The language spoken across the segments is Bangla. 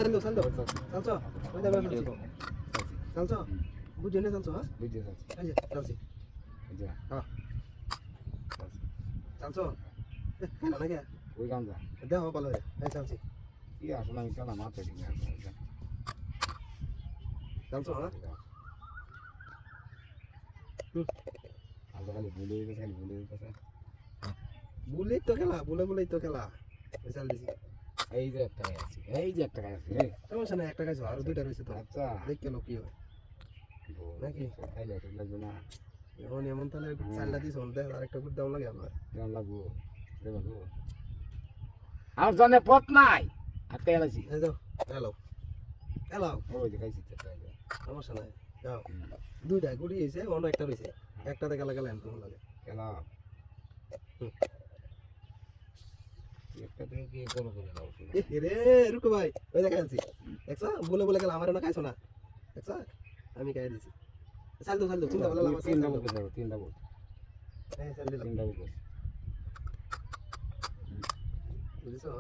saldo. Salso. Oye, dame salso. Salso. Bujo ne salso, ha? বুঝে যাচ্ছে Aje, salsi. বুঝে Ha. Salso. Kana na kya? ওই গামজা Deho palo re. Ai salsi. কি আসলে আমি কেন মাথায় ঠিক আছে Salso, ha? আজ খালি ভুলে গেছে খালি ভুলে গেছে Bule to kela, bule to kela. Misal disi. এই যে একটা আছে এই যে একটা আছে রে সমস্যা নাই একটা কাছে আর দুইটা রয়েছে তো আচ্ছা দেখ কেন কি হয় নাকি খাইলে ঠিক লাগবে না এখন এমন তাহলে চালটা দিস দেখ আর একটা করে দেওয়া লাগে আমার কেমন লাগবো দেবো আর জানে পথ নাই আর তেলাছি এই দাও হ্যালো হ্যালো ওই যে খাইছি তো সমস্যা নাই যাও দুইটা গুড়ি হয়েছে অন্য একটা রয়েছে একটাতে গেলে গেলে এমন লাগে কেলা একটা থেকে কি করো করে দাও এ রে রুকো ভাই ওই দেখা আনছি দেখছো বলে গেলে আমার না খাইছো না দেখছো আমি খাই দিছি চাল দো চিন্তা বলে আমার তিনটা বল দাও তিনটা বল হ্যাঁ চাল দিলাম তিনটা বল বুঝছো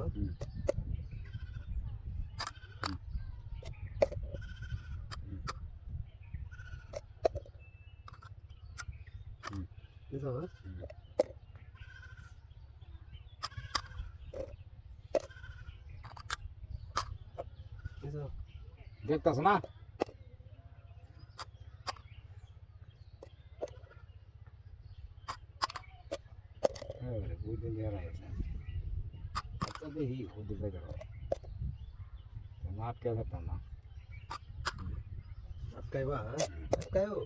বুঝছো বুঝছো দেখতাছ না হ্যাঁ বুঝতে দেয়া আছে আচ্ছা দেখি খুদ দেখে মাঠ কে করতাম না আটকাইবা আটকায়ও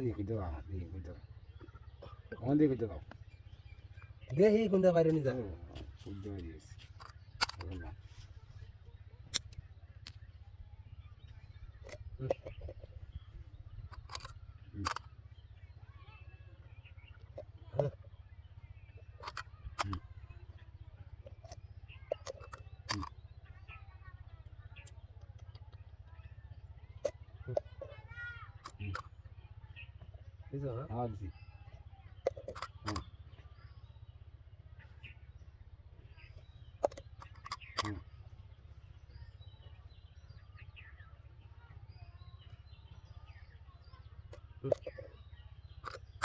দেখি দাও দেখি দাও কোন দিকে দাও দেহি কোনটা বাইরে নি যা শুদ্ধ হয়ে গেছে না বুঝছো হ্যাঁ দিছি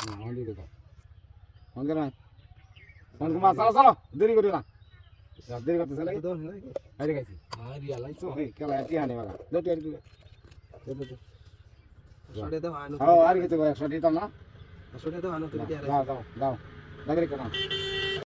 হ্যাঁ দিকে দাও ফোন কর ফোন কর চলো চলো দেরি করি না দেরি করতে চলে তো নাই আরে গেছি আর ইয়ালাইছো হে কেলা কি আনে বালা দে টিয়ার কি ছড়ে দাও আনো হ্যাঁ আর কিছু 100 দিতাম না ছড়ে দাও আনো তুমি দাও দাও দাও দাগরি কেন